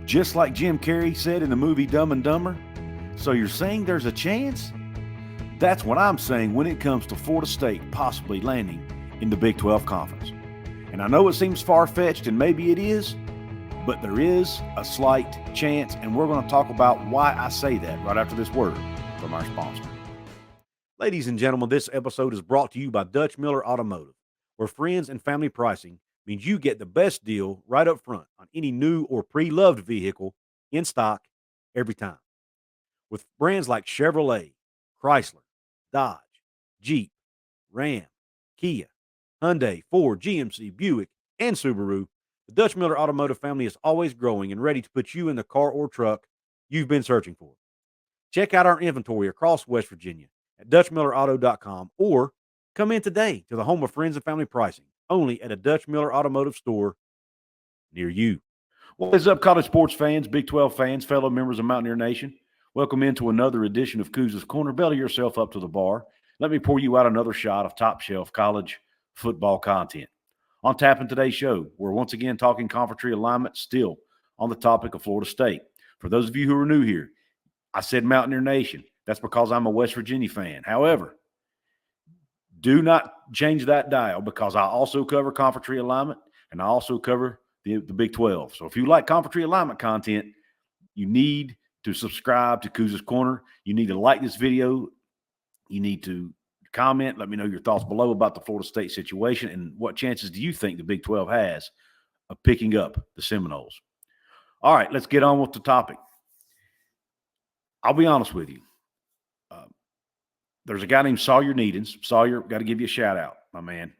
Just like Jim Carrey said in the movie Dumb and Dumber? So you're saying there's a chance? That's what I'm saying when it comes to Florida State possibly landing in the Big 12 Conference. And I know it seems far-fetched, and maybe it is, but there is a slight chance, and we're going to talk about why I say that right after this word from our sponsor. Ladies and gentlemen, this episode is brought to you by Dutch Miller Automotive, where friends and family pricing means you get the best deal right up front on any new or pre-loved vehicle in stock every time. With brands like Chevrolet, Chrysler, Dodge, Jeep, Ram, Kia, Hyundai, Ford, GMC, Buick, and Subaru, the Dutch Miller Automotive family is always growing and ready to put you in the car or truck you've been searching for. Check out our inventory across West Virginia at DutchMillerAuto.com or come in today to the home of friends and family pricing, only at a Dutch Miller Automotive store near you. What is up, college sports fans, Big 12 fans, fellow members of Mountaineer Nation? Welcome into another edition of Couz's Corner. Belly yourself up to the bar. Let me pour you out another shot of top-shelf college football content. On tap in today's show, we're once again talking conference realignment, still on the topic of Florida State. For those of you who are new here, I said Mountaineer Nation. That's because I'm a West Virginia fan. However, do not change that dial because I also cover conference realignment and I also cover the Big 12. So if you like conference realignment content, you need to subscribe to Couz's Corner. You need to like this video. You need to comment. Let me know your thoughts below about the Florida State situation and what chances do you think the Big 12 has of picking up the Seminoles. All right, let's get on with the topic. I'll be honest with you. There's a guy named Sawyer Needens. Sawyer, got to give you a shout out, my man.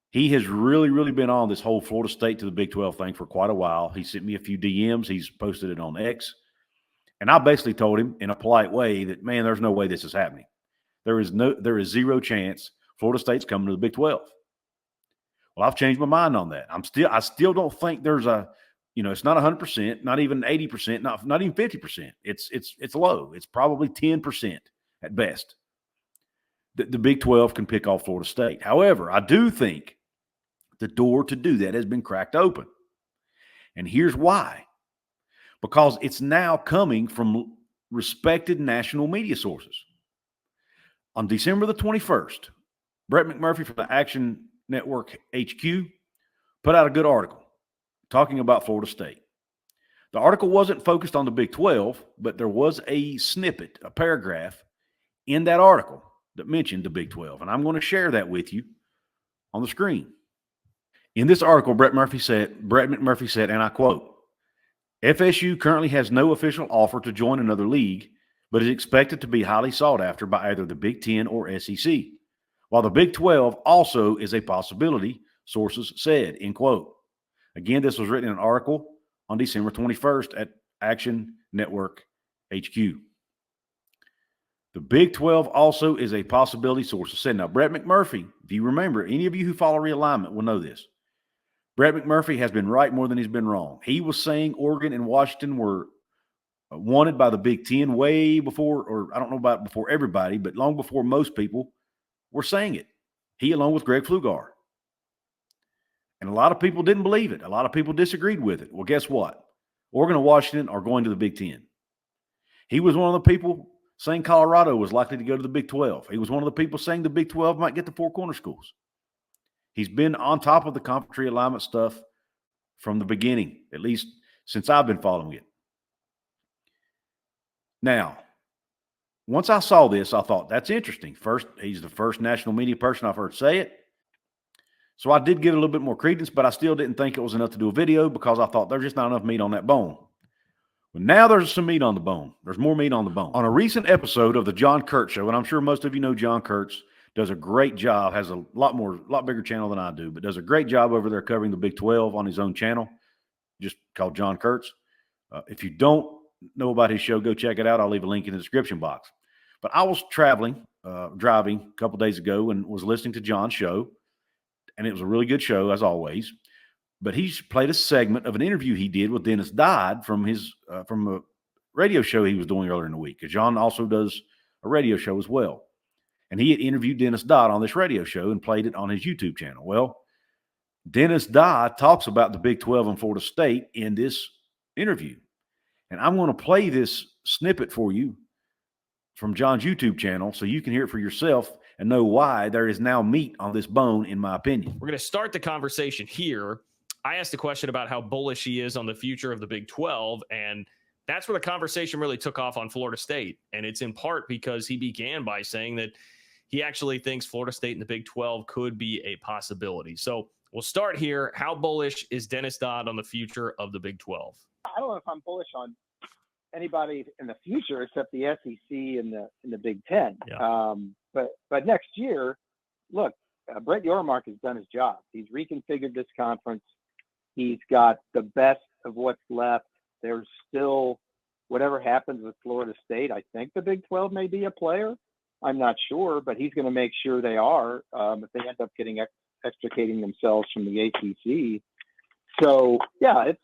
He has really been on this whole Florida State to the Big 12 thing for quite a while. He sent me a few DMs. He's posted it on X. And I basically told him in a polite way that, man, there's no way this is happening. There is zero chance Florida State's coming to the Big 12. Well, I've changed my mind on that. I still don't think there's a, it's not 100%, not even 80%, not even 50%. It's low. It's probably 10% at best. The Big 12 can pick off Florida State. However, I do think the door to do that has been cracked open. And here's why. Because it's now coming from respected national media sources. On December the 21st, Brett McMurphy from the Action Network HQ put out a good article talking about Florida State. The article wasn't focused on the Big 12, but there was a snippet, a paragraph in that article that mentioned the Big 12. And I'm going to share that with you on the screen. In this article, Brett McMurphy said, and I quote, FSU currently has no official offer to join another league, but is expected to be highly sought after by either the Big 10 or SEC, while the Big 12 also is a possibility, sources said, end quote. Again, this was written in an article on December 21st at Action Network HQ. The Big 12 also is a possibility, sources said. Now, Brett McMurphy, if you remember, any of you who follow realignment will know this. Brett McMurphy has been right more than he's been wrong. He was saying Oregon and Washington were wanted by the Big 10 way before, or I don't know about before everybody, but long before most people were saying it. He along with Greg Pflugar. And a lot of people didn't believe it. A lot of people disagreed with it. Well, guess what? Oregon and Washington are going to the Big 10. He was one of the people saying Colorado was likely to go to the Big 12. He was one of the people saying the Big 12 might get the four corner schools. He's been on top of the conference realignment stuff from the beginning, at least since I've been following it. Now, once I saw this, I thought, that's interesting. First, he's the first national media person I've heard say it. So I did give it a little bit more credence, but I still didn't think it was enough to do a video because I thought there's just not enough meat on that bone. But now there's some meat on the bone. There's more meat on the bone. On a recent episode of the John Kurtz Show, and I'm sure most of you know John Kurtz, does a great job, has a lot bigger channel than I do, but does a great job over there covering the Big 12 on his own channel, just called John Kurtz. If you don't know about his show, go check it out. I'll leave a link in the description box. But I was driving a couple days ago and was listening to John's show, and it was a really good show, as always. But he's played a segment of an interview he did with Dennis Dodd from a radio show he was doing earlier in the week, because John also does a radio show as well. And he had interviewed Dennis Dodd on this radio show and played it on his YouTube channel. Well, Dennis Dodd talks about the Big 12 and Florida State in this interview. And I'm going to play this snippet for you from John's YouTube channel so you can hear it for yourself and know why there is now meat on this bone, in my opinion. We're going to start the conversation here. I asked a question about how bullish he is on the future of the Big 12, and that's where the conversation really took off on Florida State. And it's in part because he began by saying that he actually thinks Florida State in the Big 12 could be a possibility. So we'll start here. How bullish is Dennis Dodd on the future of the Big 12? I don't know if I'm bullish on anybody in the future except the SEC and the Big Ten. Yeah. But next year, look, Brett Yormark has done his job. He's reconfigured this conference. He's got the best of what's left. There's still whatever happens with Florida State. I think the Big 12 may be a player. I'm not sure, but he's going to make sure they are if they end up getting extricating themselves from the ACC. So yeah, it's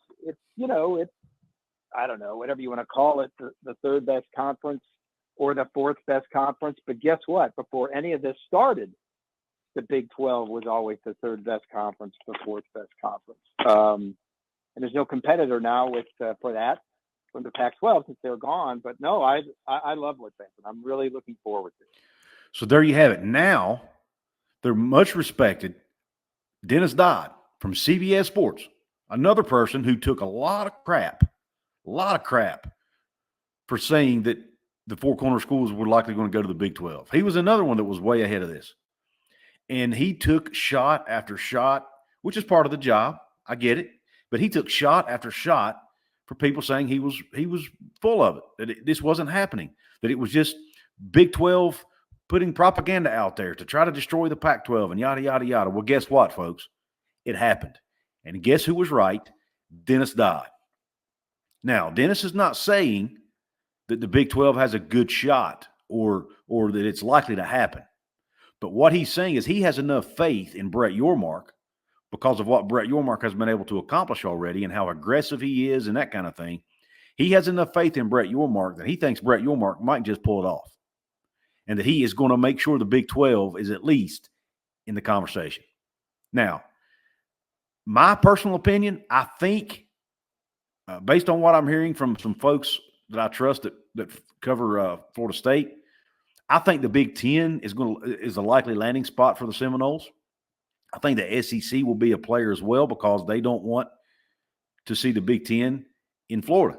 I don't know, whatever you want to call it, the third best conference or the fourth best conference. But guess what? Before any of this started, the Big 12 was always the third best conference, the fourth best conference. And there's no competitor now for that from the Pac-12 since they're gone. But no, I love what's happened. I'm really looking forward to it. So there you have it. Now, they're much respected Dennis Dodd from CBS Sports, another person who took a lot of crap for saying that the Four Corner schools were likely going to go to the Big 12. He was another one that was way ahead of this. And he took shot after shot, which is part of the job. I get it. But he took shot after shot for people saying he was full of it, that this wasn't happening, that it was just Big 12 putting propaganda out there to try to destroy the Pac-12 and yada, yada, yada. Well, guess what, folks? It happened. And guess who was right? Dennis Dodd. Now, Dennis is not saying that the Big 12 has a good shot or that it's likely to happen. But what he's saying is he has enough faith in Brett Yormark because of what Brett Yormark has been able to accomplish already and how aggressive he is and that kind of thing. He has enough faith in Brett Yormark that he thinks Brett Yormark might just pull it off and that he is going to make sure the Big 12 is at least in the conversation. Now, my personal opinion, I think, based on what I'm hearing from some folks that I trust that cover Florida State, I think the Big Ten is a likely landing spot for the Seminoles. I think the SEC will be a player as well because they don't want to see the Big Ten in Florida.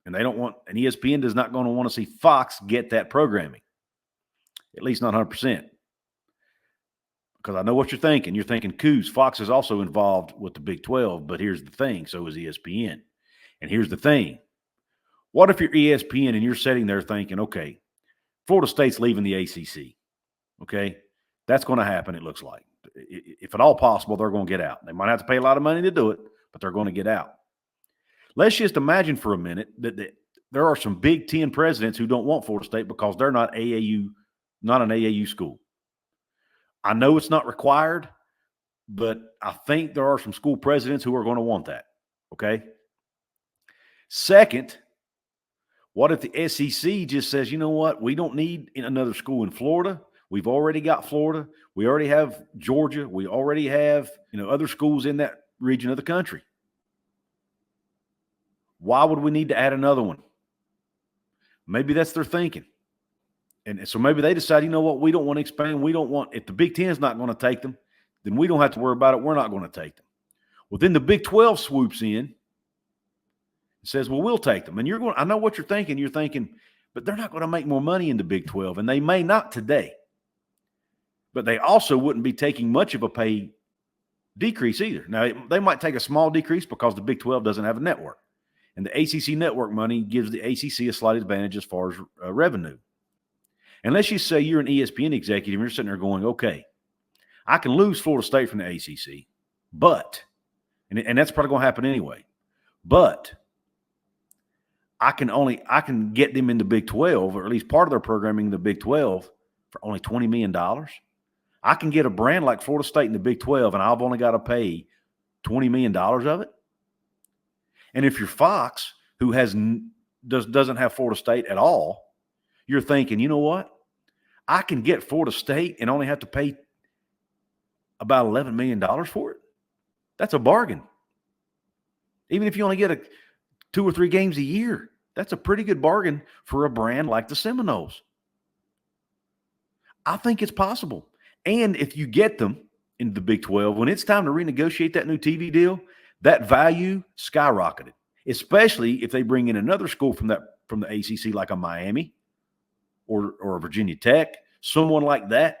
And and ESPN is not going to want to see Fox get that programming, at least not 100%. Because I know what you're thinking. You're thinking, Coos, Fox is also involved with the Big 12, but here's the thing, so is ESPN. And here's the thing. What if you're ESPN and you're sitting there thinking, okay, Florida State's leaving the ACC, okay? That's going to happen, it looks like. If at all possible, they're going to get out. They might have to pay a lot of money to do it, but they're going to get out. Let's just imagine for a minute that there are some Big Ten presidents who don't want Florida State because they're not an AAU school. I know it's not required, but I think there are some school presidents who are going to want that, okay? Second, what if the SEC just says, you know what, we don't need another school in Florida. We've already got Florida. We already have Georgia. We already have, other schools in that region of the country. Why would we need to add another one? Maybe that's their thinking. And so maybe they decide, you know what, we don't want to expand. If the Big Ten is not going to take them, then we don't have to worry about it. We're not going to take them. Well, then the Big 12 swoops in and says, well, we'll take them. And I know what you're thinking. You're thinking, but they're not going to make more money in the Big 12, and they may not today. But they also wouldn't be taking much of a pay decrease either. Now, they might take a small decrease because the Big 12 doesn't have a network. And the ACC network money gives the ACC a slight advantage as far as revenue. And let's just say you're an ESPN executive and you're sitting there going, okay, I can lose Florida State from the ACC, but, and that's probably going to happen anyway, but I can get them in the Big 12, or at least part of their programming in the Big 12 for only $20 million. I can get a brand like Florida State in the Big 12, and I've only got to pay $20 million of it. And if you're Fox, who doesn't have Florida State at all, you're thinking, you know what? I can get Florida State and only have to pay about $11 million for it. That's a bargain. Even if you only get a 2 or 3 games a year. That's a pretty good bargain for a brand like the Seminoles. I think it's possible. And if you get them into the Big 12, when it's time to renegotiate that new TV deal, that value skyrocketed, especially if they bring in another school from the ACC like a Miami or a Virginia Tech, someone like that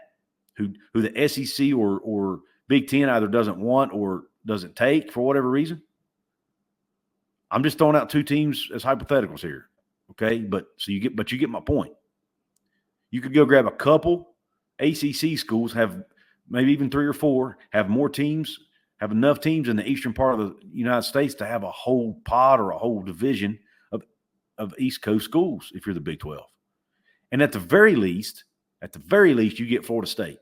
who the SEC or Big Ten either doesn't want or doesn't take for whatever reason. I'm just throwing out 2 teams as hypotheticals here, okay? But you get my point. You could go grab a couple ACC schools, have maybe even 3 or 4, have more teams, have enough teams in the eastern part of the United States to have a whole pod or a whole division of East Coast schools if you're the Big 12. And at the very least, you get Florida State,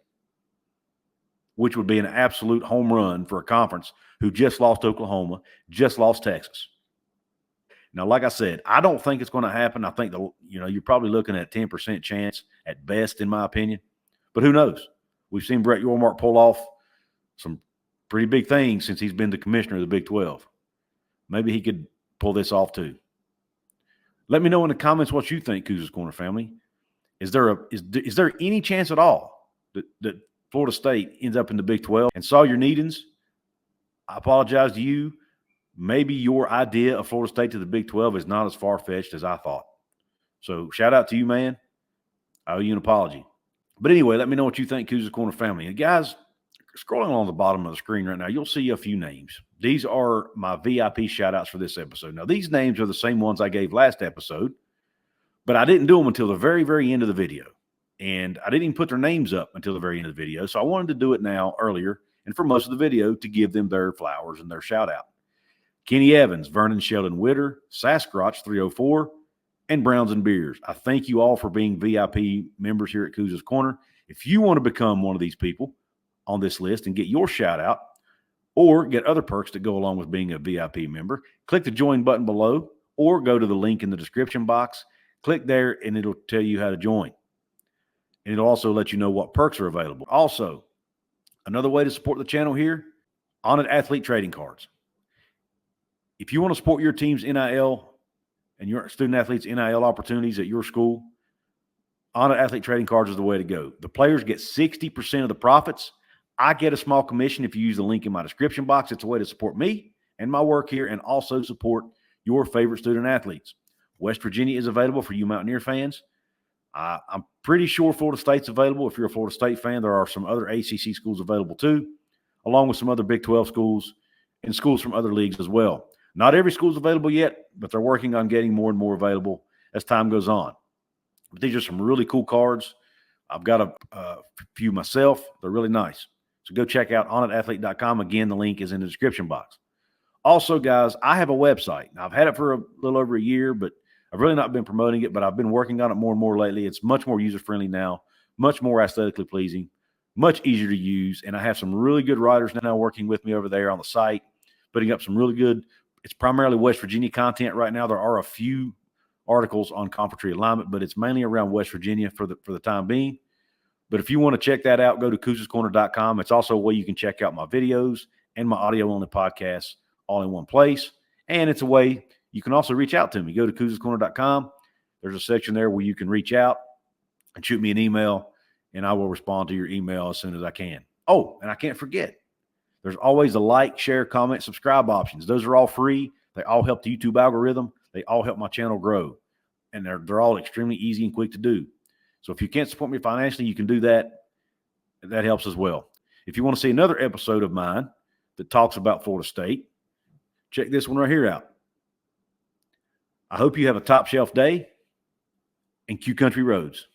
which would be an absolute home run for a conference who just lost Oklahoma, just lost Texas. Now, like I said, I don't think it's going to happen. I think you're probably looking at a 10% chance at best, in my opinion. But who knows? We've seen Brett Yormark pull off some pretty big things since he's been the commissioner of the Big 12. Maybe he could pull this off too. Let me know in the comments what you think, Couz's Corner family. Is there any chance at all that Florida State ends up in the Big 12? And Sawyer Needens, I apologize to you. Maybe your idea of Florida State to the Big 12 is not as far-fetched as I thought. So shout out to you, man. I owe you an apology. But anyway, let me know what you think, Couz's Corner family. And guys, scrolling along the bottom of the screen right now, you'll see a few names. These are my VIP shout-outs for this episode. Now, these names are the same ones I gave last episode, but I didn't do them until the very, very end of the video. And I didn't even put their names up until the very end of the video. So I wanted to do it now earlier and for most of the video to give them their flowers and their shout-out. Kenny Evans, Vernon Sheldon Witter, Sasquatch 304, and Browns and Beers. I thank you all for being VIP members here at Couz's Corner. If you want to become one of these people on this list and get your shout out or get other perks that go along with being a VIP member, click the join button below or go to the link in the description box. Click there and it'll tell you how to join. And it'll also let you know what perks are available. Also, another way to support the channel here, ONIT Athlete Trading Cards. If you want to support your team's NIL and your student athletes' NIL opportunities at your school, ONIT Athlete Trading Cards is the way to go. The players get 60% of the profits. I get a small commission if you use the link in my description box. It's a way to support me and my work here and also support your favorite student athletes. West Virginia is available for you Mountaineer fans. I'm pretty sure Florida State's available. If you're a Florida State fan, there are some other ACC schools available too, along with some other Big 12 schools and schools from other leagues as well. Not every school is available yet, but they're working on getting more and more available as time goes on. But these are some really cool cards. I've got a few myself. They're really nice. So go check out onitathlete.com. Again, the link is in the description box. Also, guys, I have a website. Now, I've had it for a little over a year, but I've really not been promoting it, but I've been working on it more and more lately. It's much more user-friendly now, much more aesthetically pleasing, much easier to use, and I have some really good writers now working with me over there on the site, putting up some really good. It's primarily West Virginia content right now. There are a few articles on conference realignment, but it's mainly around West Virginia for the time being. But if you want to check that out, go to Couz'sCorner.com. It's also a way you can check out my videos and my audio-only podcasts all in one place. And it's a way you can also reach out to me. Go to Couz'sCorner.com. There's a section there where you can reach out and shoot me an email, and I will respond to your email as soon as I can. Oh, and I can't forget, there's always the like, share, comment, subscribe options. Those are all free. They all help the YouTube algorithm. They all help my channel grow. And they're all extremely easy and quick to do. So if you can't support me financially, you can do that. That helps as well. If you want to see another episode of mine that talks about Florida State, check this one right here out. I hope you have a top shelf day and Q Country Roads.